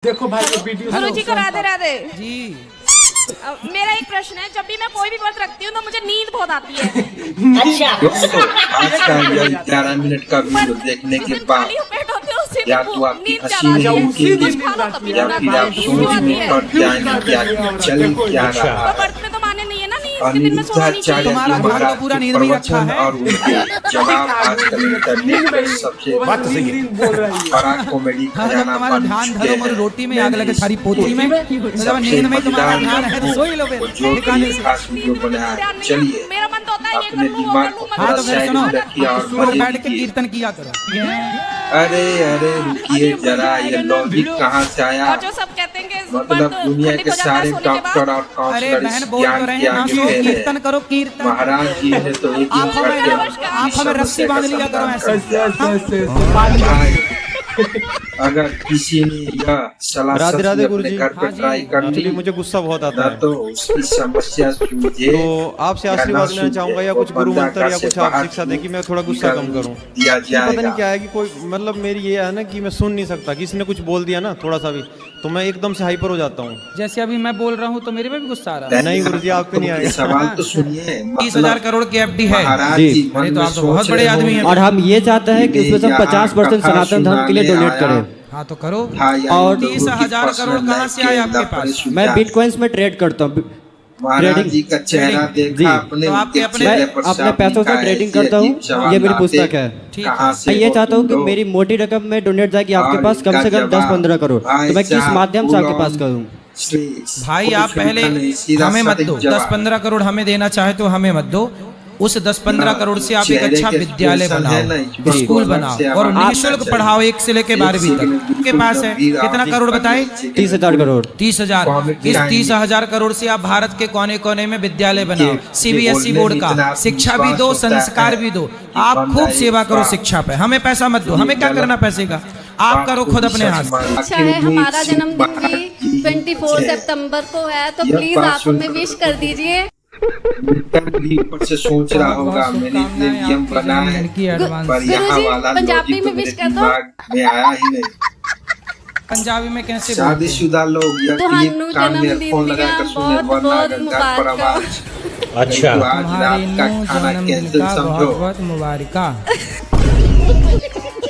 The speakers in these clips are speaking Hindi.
देखो भाई ये वीडियो गुरु जी को राधे राधे जी। मेरा एक प्रश्न है, जब भी मैं कोई भी व्रत रखती हूँ तो मुझे नींद बहुत आती है। दोस्तों आज का यह 11 मिनट का वीडियो देखने के बाद खाली पेट होते हो उसी या दिन तो आपकी नींद हंसी ज्यादा नहीं आती है। रुकेगी कुछ खा लो कभी या ना फिर खाओ, आप नींद सोच आती में है। पड़ जाएंगे कि आखिर चल क्या तो रहा है। व्रत में तो माने नहीं है ना, नींद के दिन में सोना नहीं अनिरुद्धाचार्य चाहिए। तुम्हारा जी भाग तो महाराज पूरा के नींद में रखा प्रवचन है। और उनके जवाब आजकल इंटरनेट पर सबसे बड़ा कॉमेडी हाँ, जब खजाना तुम्हारा बन ध्यान चुके धर्म और हैं। रोटी में आग लगे थारी पोथी में, तो जब सबसे नींद में तुम्हारा मजेदार ध्यान है तो सोई लो वो फिर जो निकालने भी से। खास वीडियो बनाया है। चलिए मेरा मन तो होता है ये कर अपने लूं, वो दिमाग कर को लूं, हाँ थोड़ा तो फिर साइड सुनो, में रखिए और सुनो मजे बैठ के कीजिए। कीर्तन किया करो। अरे अरे रुकिए जरा, ये लॉजिक कहाँ से आया? और जो सब कहते हैं कि मतलब व्रत दुनिया खंडित के हो जाता है सारे सोने के बाद। डॉक्टर और अरे काउंसलर बहन इस बोल तो ज्ञान रहे के हैं ना, आगे सुनो फेल कीर्तन है। करो कीर्तन। महाराज जी ने तो एक ही आंखों में वर्ड के आंखों में रस्सी बांध लिया करो ऐसे। भाई, अगर किसी ने यह सलाह राधे सच राधे में गुरु अपने जी। घर पे हाँ जी। ट्राई कर एक्चुअली ली मुझे गुस्सा बहुत आता ना है, तो उसकी समस्या सूझे तो आपसे आशीर्वाद लेना चाहूंगा या कुछ गुरु मंत्र या कुछ आप शिक्षा दे कि मैं थोड़ा गुस्सा कम करूं। दिया पता नहीं जाएगा। क्या है कि कोई मतलब मेरी ये है ना कि मैं सुन नहीं सकता, किसी ने कुछ बोल दिया ना थोड़ा सा भी तो मैं एकदम से हाइपर हो जाता हूँ। जैसे अभी मैं बोल रहा हूँ तो मेरे में भी गुस्सा आ रहा है। नहीं गुरुजी, आप पे नहीं आएगा। सवाल तो सुनिए। 30,000 करोड़ की एफडी है। महाराज जी। जी मन अरे तो में आप तो सोच बहुत बड़े रहे आदमी हैं। होंगे, और हम ये चाहते हैं कि उसमें से हम 50% सनातन धर्म के लिए डोनेट करें। हाँ तो करो। और 30,000 करोड़ कहाँ से आए आपके पास? मैं बिटकॉइंस में ट्रेड करता हूँ। महाराज जी का चेहरा जी। देखा अपने तो आपके उनके अपने- चेहरे मैं पर अपने साफ पैसों से लिखा है, ट्रेडिंग करता हूँ। अजीब सवाल ये मेरी आते, पुस्तक है। ठीक कहाँ है। से मैं ये हो चाहता हूँ कि तुम लोग? मेरी मोटी रकम में डोनेट जाए कि आपके और पास कम से इसका कम 10-15 करोड़। जवाब तो मैं किस माध्यम से आपके पास भाई करूँ? भाई आप पहले हमें मत दो, 10-15 करोड़ हमें देना चाहे तो हमें मत दो। उस 10-15 करोड़ से आप एक अच्छा विद्यालय बनाओ, स्कूल बनाओ और निःशुल्क पढ़ाओ 1 से लेकर 12वीं तक। के पास है कितना करोड़ बताए? 30,000 करोड़। 30,000। इस 30,000 करोड़ से आप भारत के कोने कोने में विद्यालय बनाओ, सीबीएसई बोर्ड का शिक्षा भी दो, संस्कार भी दो। आप खूब सेवा करो शिक्षा पे, हमें पैसा मत दो। हमें क्या करना पैसे का? आप करो खुद अपने हाथ से। अच्छा है, हमारा जन्मदिन भी 24 सितंबर को है, तो प्लीज आप हमें विश कर दीजिए। भी ऊपर से सोच रहा होगा मैंने इतने नियम बनाए हैं, पर यहाँ गुरुजी, वाला पंजाबी लॉजिक तो में मेरे विश कर दो। दिमाग में आया ही नहीं। पंजाबी में कैसे बोलते हैं? शादीशुदा लोग या ਤੁਹਾਨੂੰ कान में जन्मदिन ईयरफोन लगा कर ਦੀਆਂ सुने, वरना बहुत-बहुत अगर घर पर मुबारकां। आवाज अच्छा। तो आज तुम्हारे रात का नू खाना जन्मदिन कैंसिल का समझो। बहुत बहुत मुबारका।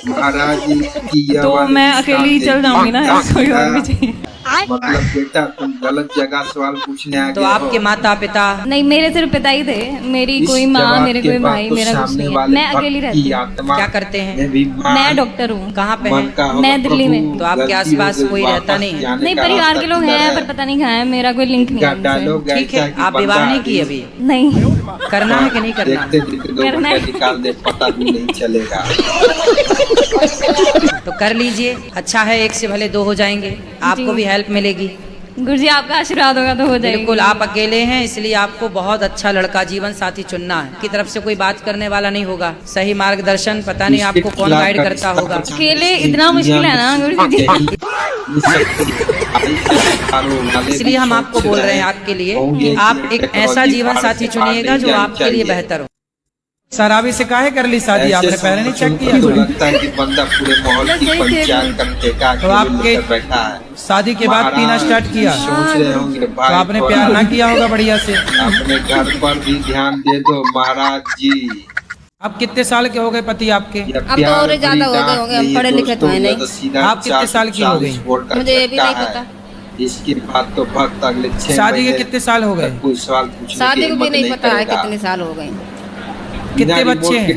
महाराज जी की यह तो वाली मैं अकेली ही चल जाऊंगी ना, बात कोई और भी है। चाहिए। मतलब बेटा तुम गलत जगह सवाल पूछने आ गए तो आपके हो। माता पिता नहीं, मेरे सिर्फ पिता ही थे, मेरी इस कोई माँ, जवाब मेरे के कोई बाद भाई, तो मेरा कुछ सामने नहीं है। वाले मैं भक्त अकेली की रहती हूँ। आत्मा क्या करते हैं? में भी मैं डॉक्टर हूँ। कहाँ पे मन हैं? का होगा, मैं दिल्ली में। प्रभु, तो आपके गलती हो आसपास गई, कोई वापस रहता नहीं है? जाने नहीं, का परिवार रास्ता के लोग किधर हैं है? पर पता नहीं कहाँ है, मेरा कोई लिंक नहीं क्या है उनसे। डायलॉग ठीक है, आप विवाह नहीं की अभी? नहीं करना है कि नहीं करना? देखते देखते 2 करना घंटे है। निकाल दे, पता भी नहीं चलेगा। तो कर लीजिए, अच्छा है, 1 से भले 2 हो जाएंगे, आपको भी हेल्प मिलेगी। गुरुजी आपका आशीर्वाद होगा तो हो जाएगी। बिल्कुल, आप अकेले हैं इसलिए आपको बहुत अच्छा लड़का जीवन साथी चुनना है। की तरफ से कोई बात करने वाला नहीं होगा, सही मार्गदर्शन पता नहीं आपको कौन गाइड करता होगा। अकेले इतना मुश्किल है ना गुरुजी। इसलिए हम आपको बोल रहे हैं आपके लिए कि आप एक ऐसा जीवन साथी चुनिएगा जो आपके लिए बेहतर हो। शराबी से काहे कर ली शादी? आपने पहले नहीं चेक किया? तो लगता है कि बंदा पूरे माहौल की पंचायत करते का तो आपके बैठा है। शादी के बाद पीना स्टार्ट किया सोच रहे होंगे तो भाई आपने प्यार ना किया होगा बढ़िया से। अपने घर पर भी ध्यान दे दो महाराज जी। अब कितने साल के हो गए पति आपके? अब तो और ज्यादा हो गए होंगे, हम पढ़े लिखे तो है नहीं। आप कितने साल की हो गई? मुझे ये भी नहीं पता। इसके बाद तो भक्त अगले 6 शादी के कितने साल हो गए? कोई सवाल पूछने शादी की को भी हिम्मत नहीं पता है करेगा। कितने साल हो गए। कितने बच्चे हैं?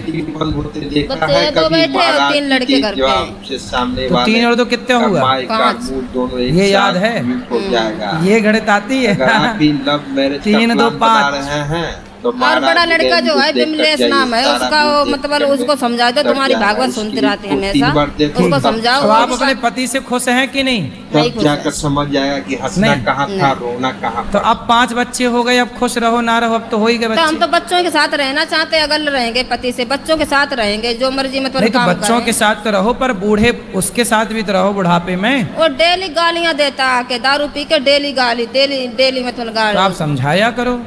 बच्चे दो बेटे और 3 लड़के घर पे हैं। सामने तो 3 और 2 कितने हुआ? 5। दोनों एक ये साथ याद है? हो जाएगा। ये गणित आती है? अगर आप भी लव मैरिज 3, 2, 5 रहे हैं तो और महाराज बड़ा जी लड़का जो है देखकर विमलेश जाइए, नाम है सारा उसका, वो कुछ मतलब देखकर उसको समझाओ तो कर तुम्हारी जाएगा। भागवत सुनती उसकी रहती है 3 बार हमेशा, देखो, उसको तब- समझाओ। तो आप अपने पति से खुश हैं कि नहीं? नहीं तब खुश जाकर है। समझ जाएगा कि हंसना नहीं। कहाँ था, रोना कहाँ तो था। अब 5 बच्चे हो गए, अब खुश रहो ना रहो, अब तो हो ही गए तो हम बच्चे। तो बच्चों के साथ रहना चाहते हैं, अगर रहेंगे पति से, बच्चों के साथ रहेंगे, जो मर्जी मतलब नहीं तो काम बच्चों करें। के साथ तो रहो, पर बूढ़े उसके साथ भी तो रहो बुढ़ापे में। वो डेली गालियां देता आके, दारू पी के डेली गाली, डेली मतलब तो गाली। आप समझाया करो।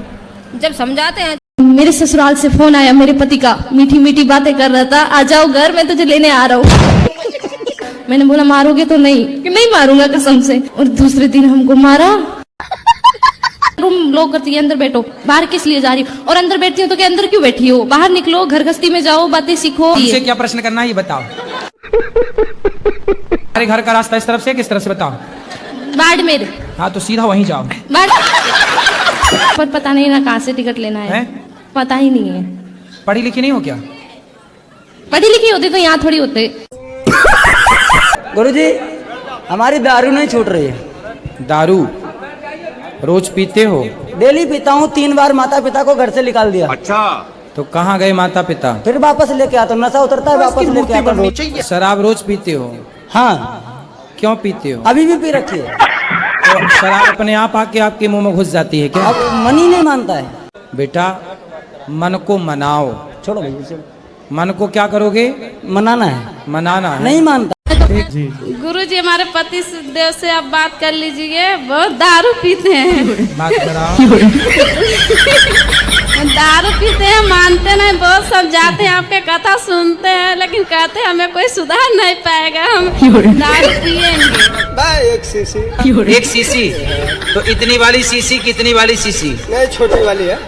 जब समझाते हैं। मेरे ससुराल से फोन आया मेरे पति का, मीठी मीठी बातें कर रहा था, आ जाओ घर, मैं तुझे लेने आ रहा हूँ। मैंने बोला मारोगे तो नहीं, कि नहीं मारूंगा कसम से। और दूसरे दिन हमको मारा। रूम लॉक करती है, अंदर बैठो। बाहर किस लिए जा रही हो? और अंदर बैठती हो तो क्या अंदर क्यों बैठी हो? बाहर निकलो, घर गस्ती में जाओ, बातें सीखो। हमसे क्या प्रश्न करना है ये बताओ। हमारे घर का रास्ता इस तरफ से किस तरफ से बताओ? बाड़मेर। हाँ तो सीधा वहीं जाओ। पर पता नहीं ना कहाँ से टिकट लेना है, पता ही नहीं है। पढ़ी लिखी नहीं हो क्या? पढ़ी लिखी होती तो यहाँ थोड़ी होते। गुरुजी हमारी दारू नहीं छूट रही है। दारू रोज पीते हो? डेली पीता हूँ, 3 बार माता पिता को घर से निकाल दिया। अच्छा तो कहाँ गए माता पिता? फिर वापस लेके आता हूँ, नशा उतरता है वापस लेके आता हूँ। शराब रोज पीते हो? हाँ। क्यों पीते हो? अभी भी पी रखी है। तो शराब अपने आप आके आपके मुंह में घुस जाती है क्या? अब मन ही नहीं मानता है। बेटा मन को मनाओ। छोड़ो भैया छोड़ो। मन को क्या करोगे? मनाना है। मनाना है। नहीं मानता। गुरुजी हमारे पति देव से आप बात कर लीजिए, बहुत दारू पीते हैं। बात कराओ। दारू पीते हैं, मानते नहीं, बहुत समझाते हैं, आपके कथा सुनते हैं, लेकिन कहते हैं हमें कोई सुधार नहीं पाएगा, हम दारू पिएंगे। एक सीसी? तो इतनी वाली सीसी कितनी वाली सीसी? नहीं छोटी वाली है।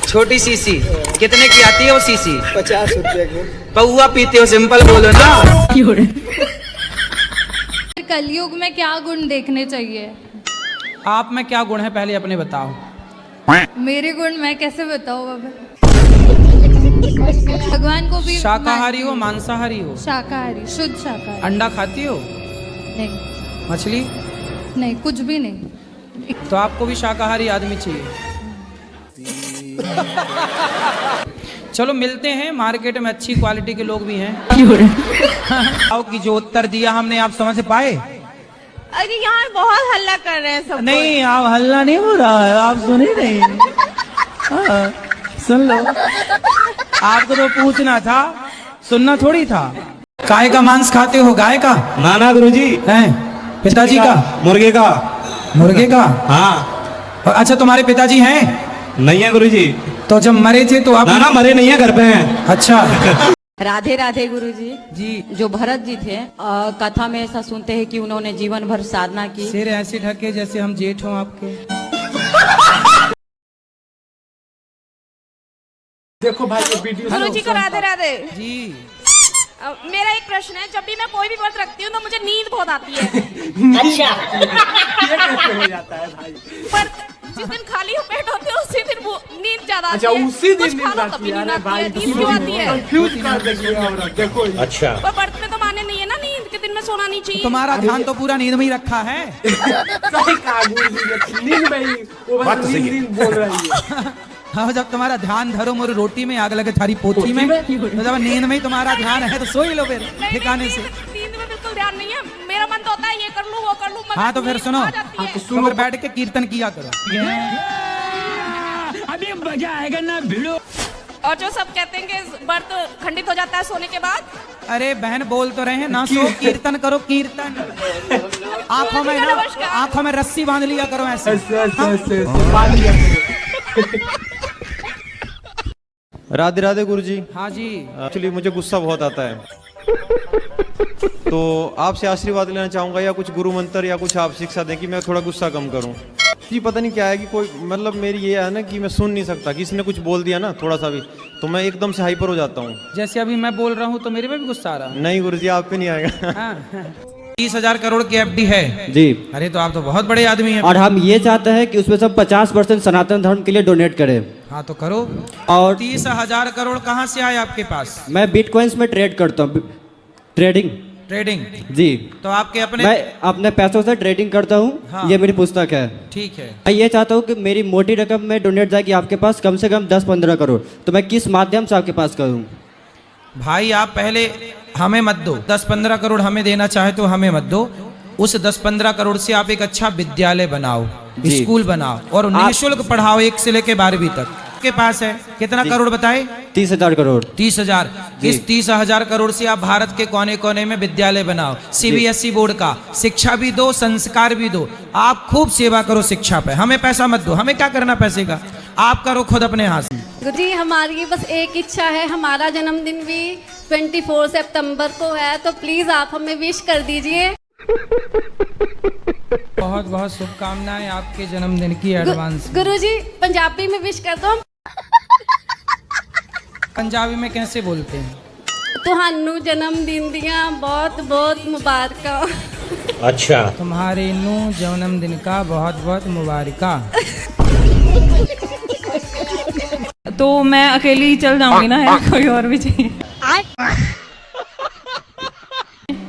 छोटी सीसी कितने की आती है वो सीसी? 50 रुपये की। पौवा पीते हो, सिंपल बोलो ना। कलयुग में क्या गुण देखने चाहिए? आप में क्या गुण है पहले अपने बताओ। मेरे गुण मैं कैसे बताऊँ बाबा? भगवान को भी शाकाहारी हो मांसाहारी हो? शाकाहारी, शुद्ध शाकाहारी। अंडा खाती हो? नहीं मछली? नहीं, कुछ भी नहीं। तो आपको भी शाकाहारी आदमी चाहिए। चलो मिलते हैं, मार्केट में अच्छी क्वालिटी के लोग भी हैं। की जो उत्तर दिया हमने आप समझ पाए? अरे यहाँ बहुत हल्ला कर रहे हैं सब। नहीं आप हल्ला नहीं हो रहा है, आप सुन ही नहीं। हाँ, सुन लो। आपको तो पूछना था, सुनना थोड़ी था। गाय का मांस खाते हो? गाय का? ना ना गुरुजी। हैं? पिताजी का? मुर्गे का। मुर्गे का? हाँ। अच्छा तुम्हारे पिताजी हैं? नहीं है गुरुजी। तो जब मरे थे तो आप? ना ना मरे नहीं है, घर पे हैं। अच्छा। राधे राधे गुरुजी। जी। जो भरत जी थे, कथा में ऐसा सुनते हैं कि उन्होंने जीवन भर साधना की। सिर ऐसे ढके जैसे हम जेठ हों आपके। देखो भाई ये वीडियो। गुरुजी को राधे राधे जी। मेरा एक प्रश्न है, जब भी मैं कोई भी व्रत रखती हूँ तो मुझे नींद बहुत आती है। अच्छा ये कैसे हो जाता है भाई? पर जिस दिन खाली हो पेट होती है उसी दिन वो नींद ज्यादा आती अच्छा है। उसी दिन कुछ खा नींद लो आती तभी है। नींद अरे आती भाई है। नींद क्यों आती है? कंफ्यूज कर देंगे औरत। देखो अच्छा पर व्रत में तो माने नहीं है ना नींद के दिन में सोना नहीं चाहिए। तुम्हारा ध्यान तो पूरा नींद में ही रखा है। सही कहा गुरुजी, नींद में ही वो बात तो सही है। नींद बोल रही है। हाँ जब तुम्हारा ध्यान धरो मोरी रोटी में आग लगे थारी पोथी में, तो जब नींद में ही तुम्हारा ध्यान है तो सो ही लो फिर ठिकाने से। नींद में बिल्कुल ध्यान नहीं है, मेरा मन तो होता है ये कर लूं वो कर लूं। हाँ तो फिर नींद सुनो, आ जाती है। तुम लोग बैठ के कीर्तन किया करो। अभी मजा आएगा ना भिड़ो। और जो सब कहते हैं कि व्रत खंडित हो जाता है सोने के बाद। अरे बहन बोल तो रहे हैं ना, सो कीर्तन करो कीर्तन। आंखों में रस्सी बांध लिया करो ऐसे। राधे राधे गुरुजी। हाँ जी। एक्चुअली मुझे गुस्सा बहुत आता है, तो आपसे आशीर्वाद लेना चाहूंगा, या कुछ गुरु मंत्र या कुछ आप शिक्षा दें कि मैं थोड़ा गुस्सा कम करूं। जी पता नहीं क्या है कि कोई मतलब मेरी ये है ना कि मैं सुन नहीं सकता, किसी ने कुछ बोल दिया ना थोड़ा सा भी तो मैं एकदम से हाइपर हो जाता हूँ। जैसे अभी मैं बोल रहा हूँ तो मेरे में भी गुस्सा आ रहा है। नहीं गुरुजी आप पे नहीं आएगा। हाँ। 30,000 करोड़ की एफडी है जी। अरे तो आप तो बहुत बड़े आदमी हैं। और हम ये चाहते हैं कि उसमें सब 50% सनातन धर्म के लिए डोनेट करें। हाँ तो करो। और 30,000 करोड़ कहाँ से आए आपके पास? मैं बिटकॉइंस में ट्रेड करता हूँ, ट्रेडिंग। जी। तो आपके अपने? मैं अपने पैसों से ट्रेडिंग करता हूँ। हाँ। ये मेरी पुस्तक है। ठीक है। मैं ये चाहता हूँ कि मेरी मोटी रकम में डोनेट जाएगी आपके पास, कम से कम 10-15 करोड़। तो मैं किस माध्यम से आपके पास करूँ? भाई आप पहले हमें मत दो, 10-15 करोड़ हमें देना चाहे तो हमें मत दो। उस 10-15 करोड़ से आप एक अच्छा विद्यालय बनाओ, स्कूल बनाओ और निःशुल्क पढ़ाओ 1 से लेके 12वीं तक। के पास है कितना करोड़ बताए? 30,000 करोड़। 30,000। इस 30,000 करोड़ से आप भारत के कोने कोने में विद्यालय बनाओ, सीबीएसई बोर्ड का, शिक्षा भी दो, संस्कार भी दो। आप खूब सेवा करो शिक्षा पे, हमें पैसा मत दो। हमें क्या करना पैसे का, आप करो खुद अपने हाथ से। गुरुजी हमारी बस एक इच्छा है, हमारा जन्मदिन भी 24 सितंबर को है, तो प्लीज आप हमें विश कर दीजिए। बहुत बहुत शुभकामनाएं आपके जन्मदिन की एडवांस। गुरुजी पंजाबी में विश कर दो। पंजाबी में कैसे बोलते हैं? ਤੁਹਾਨੂੰ जन्मदिन दिया बहुत बहुत मुबारका। अच्छा। तुम्हारे नू जन्मदिन का बहुत बहुत मुबारका। तो मैं अकेली ही चल जाऊंगी ना, या कोई और भी चाहिए?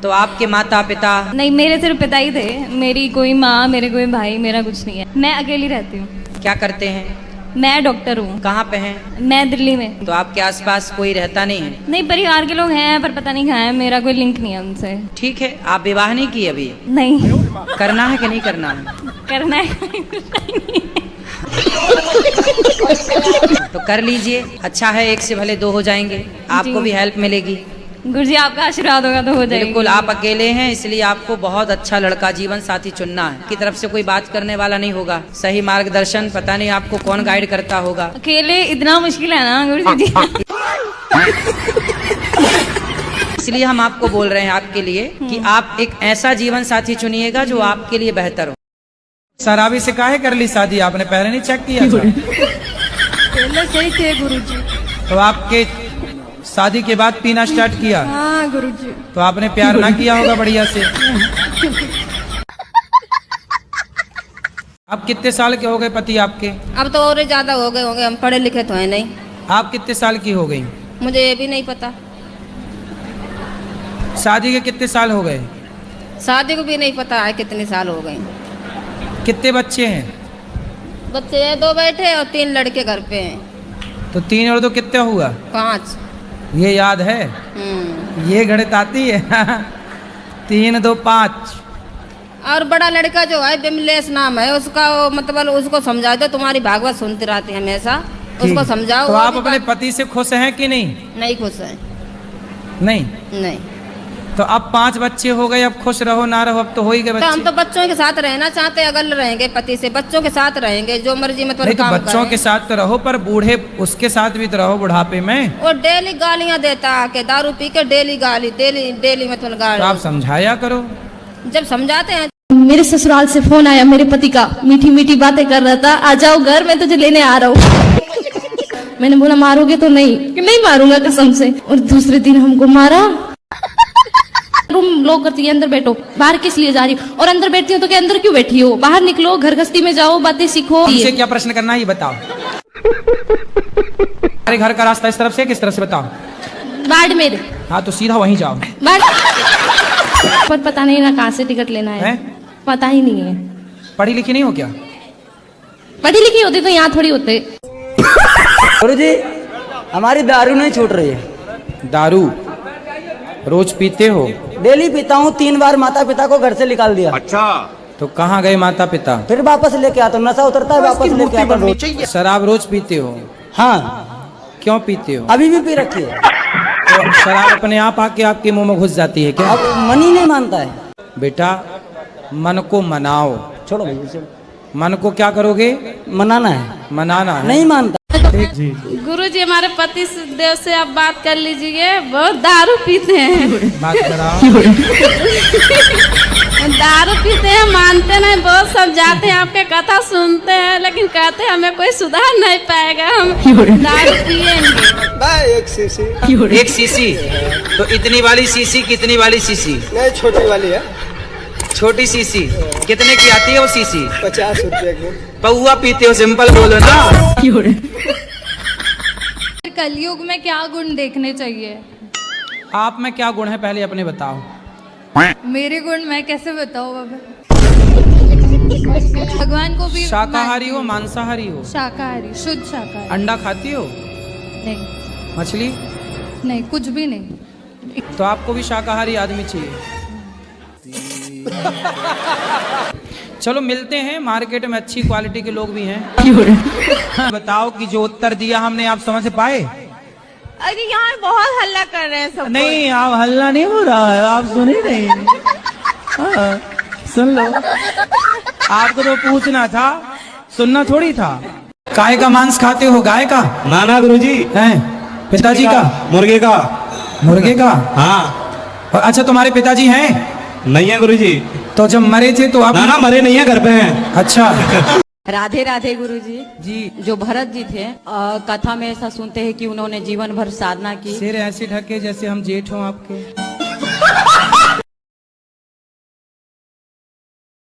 तो आपके माता पिता? नहीं, मेरे सिर्फ पिता ही थे। मेरी कोई माँ, मेरे कोई भाई, मेरा कुछ नहीं है। मैं अकेली रहती हूँ। क्या करते हैं? मैं डॉक्टर हूँ। कहाँ पे हैं? मैं दिल्ली में। तो आपके आसपास कोई रहता नहीं है? नहीं, परिवार के लोग हैं पर पता नहीं कहाँ है, मेरा कोई लिंक नहीं है उनसे। ठीक है, आप विवाह नहीं की अभी? नहीं। करना है कि नहीं करना है? करना है। तो कर लीजिए, अच्छा है, एक से भले दो हो जाएंगे, आपको भी हेल्प मिलेगी। गुरुजी आपका आशीर्वाद होगा तो हो जाएगी। बिल्कुल, आप अकेले हैं इसलिए आपको बहुत अच्छा लड़का जीवन साथी चुनना है। की तरफ से कोई बात करने वाला नहीं होगा, सही मार्गदर्शन पता नहीं आपको कौन गाइड करता होगा। अकेले इतना मुश्किल है ना गुरुजी जी। इसलिए हम आपको बोल रहे हैं आपके लिए कि आप एक ऐसा जीवन साथी चुनिएगा जो आपके लिए बेहतर हो। शराबी से काहे कर ली शादी आपने? पहले नहीं चेक किया था? पहले सही थे गुरुजी। तो आपके शादी के बाद पीना स्टार्ट किया? हाँ गुरुजी। तो आपने प्यार ना किया होगा बढ़िया से। आप कितने साल के हो गए पति आपके? अब तो और ज्यादा हो गए होंगे, हम पढ़े लिखे तो है नहीं। आप कितने साल की हो गई? मुझे ये भी नहीं पता। शादी के कितने साल हो गए? शादी को भी नहीं पता है कितने साल हो गए। कितने बच्चे हैं? बच्चे हैं 2 बैठे और 3 लड़के घर पे हैं। तो 3 और 2 कितने हुआ? 5। ये याद है? ये गणित आती है? 3 2 5। और बड़ा लड़का जो है बिमलेश नाम है उसका, वो मतलब उसको समझा दो, तुम्हारी भागवत सुनती रहती है हमेशा, उसको समझाओ। तो आप अपने पति से खुश हैं कि नहीं? नहीं खुश है। नहीं। नहीं। तो अब 5 बच्चे हो गए, अब खुश रहो ना रहो, अब तो हो ही गए तो हम बच्चे। तो बच्चों के साथ रहना चाहते, अगर रहेंगे पति से बच्चों के साथ रहेंगे, जो मर्जी में नहीं तो बच्चों के साथ तो रहो, पर बूढ़े उसके साथ भी तो रहो बुढ़ापे में। वो डेली गालियां देता है, दारू पी के डेली गाली, डेली मतलब तो आप गाली। समझाया करो। जब समझाते हैं। मेरे ससुराल से फोन आया मेरे पति का, मीठी मीठी बातें कर रहा था, आ जाओ घर, मैं तुझे लेने आ रहा हूँ। मैंने बोला मारोगे तो नहीं? कि नहीं मारूंगा कसम से। और दूसरे दिन हमको मारा। रूम लॉक करती है, अंदर बैठो। बाहर किस लिए जा रही हो? और अंदर बैठती हो तो क्या अंदर क्यों बैठी हो? बाहर निकलो, घर गृहस्थी में जाओ, बातें सीखो। हमसे क्या प्रश्न करना है ये बताओ। अरे घर का रास्ता इस तरफ से किस तरफ से बताओ? बाड़मेर। हाँ तो सीधा वहीं जाओ। पर पता नहीं ना कहाँ से टिकट लेना है, पता ही नहीं है। पढ़ी लिखी नहीं हो क्या? पढ़ी लिखी होती तो यहाँ थोड़ी होते। गुरुजी हमारी दारू नहीं छूट रही है। दारू रोज पीते हो? डेली पीता हूँ। 3 बार माता पिता को घर से निकाल दिया। अच्छा। तो कहाँ गए माता पिता? फिर वापस लेके आता हूँ, नशा उतरता है वापस लेके आता हूँ। शराब रोज पीते हो? हाँ। क्यों पीते हो? अभी भी पी रखी है। तो शराब अपने आप आके आपके मुंह में घुस जाती है क्या? अब मन ही नहीं मानता है। बेटा मन को मनाओ। छोड़ो भाई, छोड़ो। मन को क्या करोगे? मनाना है। मनाना है। नहीं मानता। गुरुजी हमारे पति देव से आप बात कर लीजिए, बहुत दारू पीते हैं। बात कराओ। दारू पीते हैं, मानते नहीं, बहुत समझाते हैं, आपके कथा सुनते हैं, लेकिन कहते हैं हमें कोई सुधार नहीं पाएगा, हम दारू पिएंगे। 1 सीसी। तो इतनी वाली सीसी कितनी वाली सीसी? नहीं, छोटी वाली है। छोटी सीसी कितने की आती है वो सीसी? 50 रुपये की। पौवा पीते हो, सिंपल बोलो ना। कलयुग में क्या गुण देखने चाहिए? आप में क्या गुण है पहले अपने बताओ। मेरे गुण मैं कैसे बताऊँ बाबा? भगवान को भी शाकाहारी हो मांसाहारी हो? शाकाहारी, शुद्ध शाकाहारी। अंडा खाती हो? नहीं। मछली? नहीं, कुछ भी नहीं। तो आपको भी शाकाहारी आदमी चाहिए। चलो मिलते हैं, मार्केट में अच्छी क्वालिटी के लोग भी हैं। बताओ कि जो उत्तर दिया हमने आप समझ पाए? अरे यहाँ बहुत हल्ला कर रहे हैं सब। नहीं आप हल्ला नहीं हो रहा है, आप सुने नहीं। सुन लो, आपको तो पूछना था, सुनना थोड़ी था। गाय का मांस खाते हो? गाय का? ना ना गुरुजी। हैं? पिताजी का? मुर्गे का। मुर्गे का? हाँ। और अच्छा तुम्हारे पिताजी हैं? नहीं है गुरुजी। तो जब मरे थे तो आप? ना ना मरे नहीं है, घर पे हैं। अच्छा। राधे राधे गुरुजी। जी। जो भरत जी थे कथा में ऐसा सुनते हैं कि उन्होंने जीवन भर साधना की। सिर ऐसे ढके जैसे हम जेठ हों आपके।